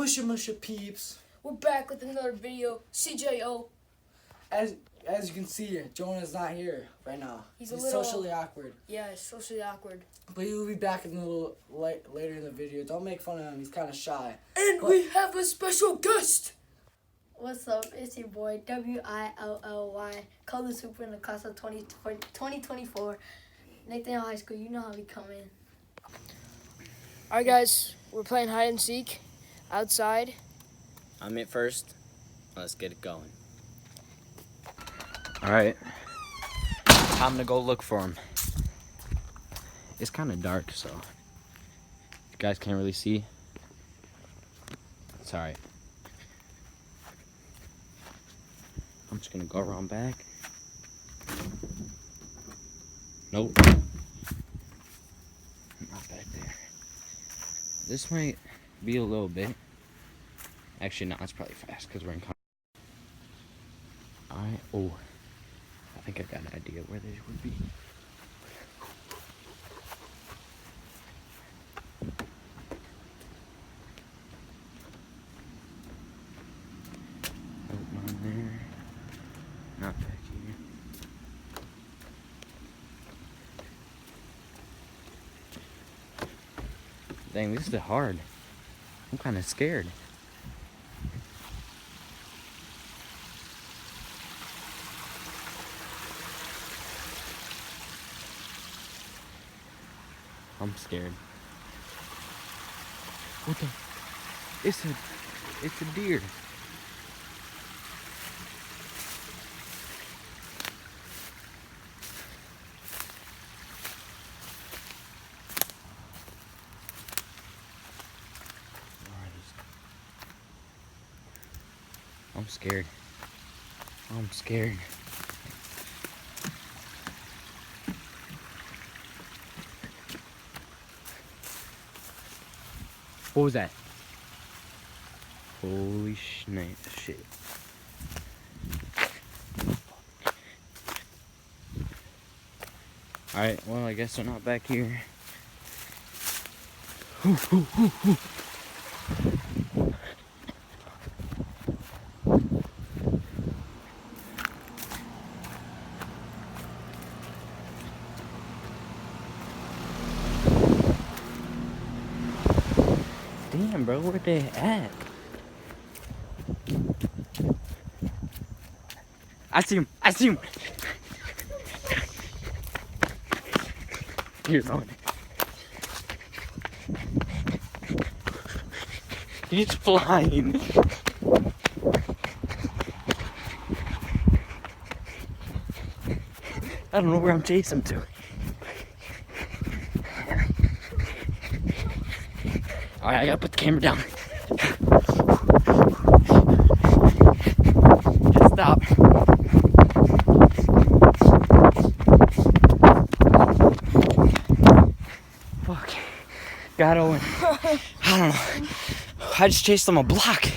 Musha peeps. We're back with another video. CJO. As you can see, Jonah's not here right now. He's a little socially awkward. Yeah, he's socially awkward. But he will be back in a little later in the video. Don't make fun of him. He's kind of shy. And we have a special guest. What's up? It's your boy Willy, color super in the class of 2024. Nathan High School. You know how we come in. All right, guys. We're playing hide and seek outside. I'm it first. Let's get it going. Alright. Time to go look for him. It's kind of dark, so you guys can't really see. It's alright. I'm just gonna go around back. Nope. Not back there. This might be a little bit. Actually, no, it's probably fast because we're in. Alright. Oh, I think I got an idea where they would be. Nope, not there. Not back here. Dang, this is hard. I'm kind of scared. I'm scared. What the? It's a deer. I'm scared. I'm scared. What was that? Holy shit. Alright, well, I guess they're not back here. Damn, bro, where they at? I see him. Here's on. He's flying. I don't know where I'm chasing him to. Alright, I gotta put the camera down. Just stop. Fuck. Got Owen. I don't know. I just chased him a block.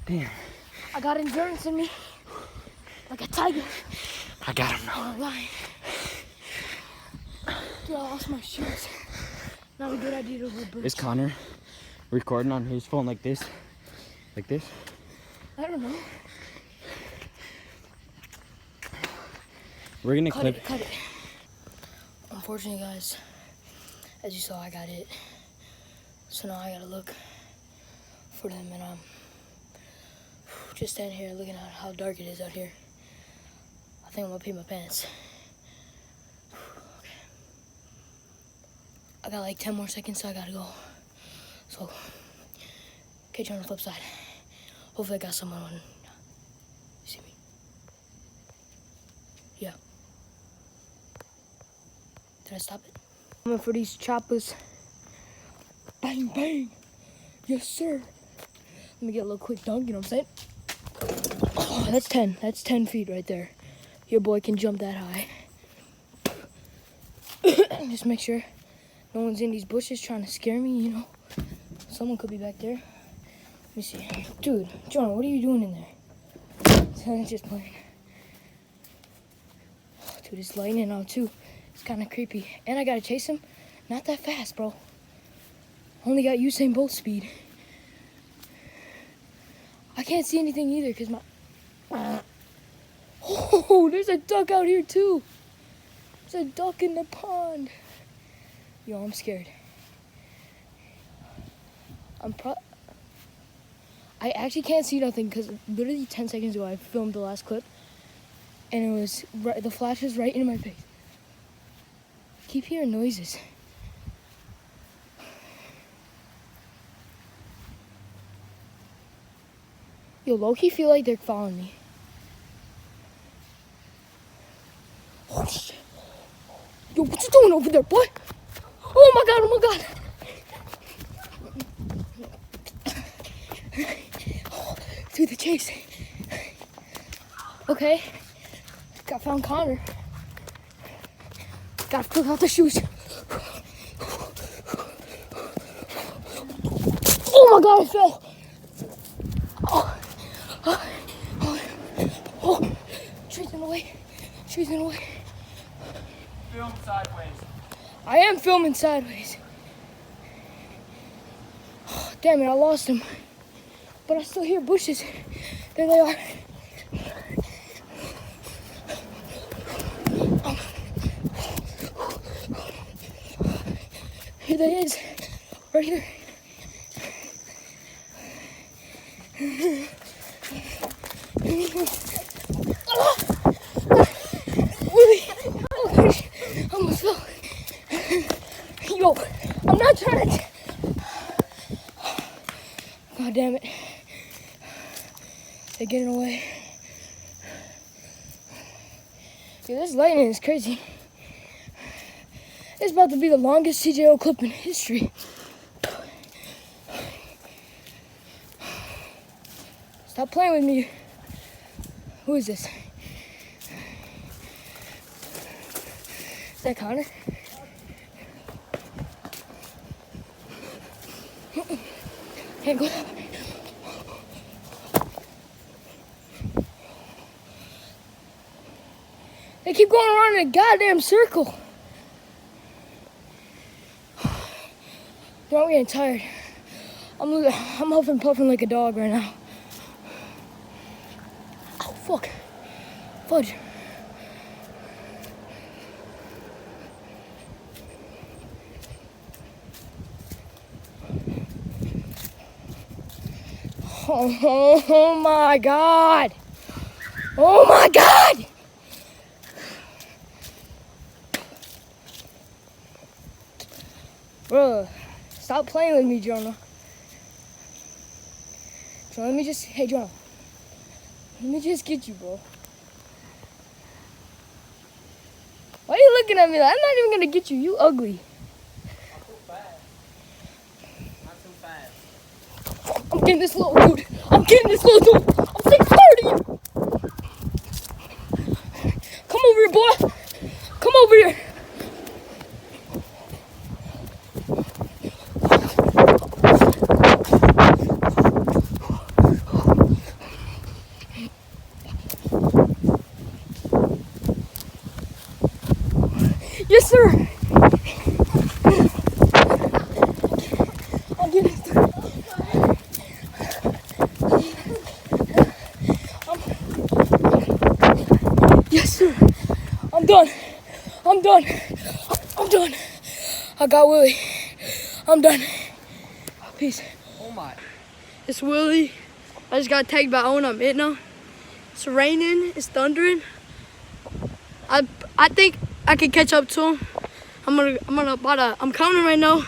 Damn. I got endurance in me. Like a tiger. I got him now. I'm lying. Dude, I lost my shoes. Not a good idea to go bridge. Is Connor recording on his phone like this? Like this? I don't know. We're gonna Cut it. Unfortunately, guys, as you saw, I got hit. So now I gotta look for them, and just standing here looking at how dark it is out here. I think I'm gonna pee my pants. Okay. I got like 10 more seconds, so I gotta go. So, catch you on the flip side. Hopefully I got someone on. You see me? Yeah. Did I stop it? Coming for these choppers. Bang, bang. Yes, sir. Let me get a little quick dunk, you know what I'm saying? Oh, that's 10. That's 10 feet right there. Your boy can jump that high. Just make sure no one's in these bushes trying to scare me, you know. Someone could be back there. Let me see. Dude, Jonah, what are you doing in there? Just playing. Dude, it's lightning out too. It's kind of creepy. And I gotta chase him. Not that fast, bro. Only got Usain Bolt speed. I can't see anything either because my... Oh, there's a duck out here too. There's a duck in the pond. Yo, I'm scared. I actually can't see nothing because literally 10 seconds ago I filmed the last clip and it was the flash was right in my face. I keep hearing noises. Yo, low-key feel like they're following me. Oh shit. Yo, what you doing over there, boy? Oh my god, oh my god. To the chase. Okay. Found Connor. Gotta pull out the shoes. Oh my god, I fell. Oh. Trees in the way. Trees in the way. Film sideways. I am filming sideways. Oh, damn it, I lost him. But I still hear bushes. There they are. Here they is. Right here. Willie. Oh gosh. I almost fell. Yo, I'm not trying to... God damn it. They're getting away. Yo, this lightning is crazy. It's about to be the longest CJO clip in history. Stop playing with me. Who is this? Is that Connor? Can't go. They keep going around in a goddamn circle. Yo, I'm getting tired. I'm huffing and puffing like a dog right now. Oh, fuck. Fudge. Oh my god. Oh my god. Bro, stop playing with me, Jonah. So let me just, hey Jonah, let me just get you, bro. Why are you looking at me like, I'm not even gonna get you, you ugly. Not too fast. Not too fast. I'm getting this little dude. I'm getting this little dude. I'm sick tired of you. Come over here, boy. Come over here. Yes, sir. I'll get it. Yes, sir. I'm done. I'm done. I'm done. I got Willie. I'm done. Peace. Oh my. It's Willie. I just got tagged by Owen. I'm it now. It's raining. It's thundering. I think I can catch up to him. I'm counting right now.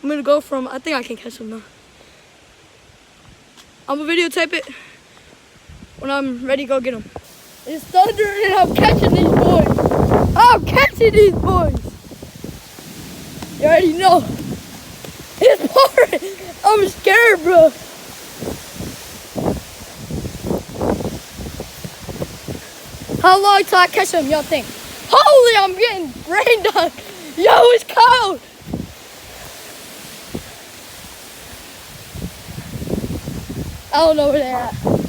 I'm gonna go from, I think I can catch him now. I'm gonna videotape it when I'm ready to go get him. It's thundering and I'm catching these boys. I'm catching these boys. You already know. It's pouring. I'm scared, bro. How long till I catch him, y'all think? Holy, I'm getting rained on. Yo, it's cold. I don't know where they're at.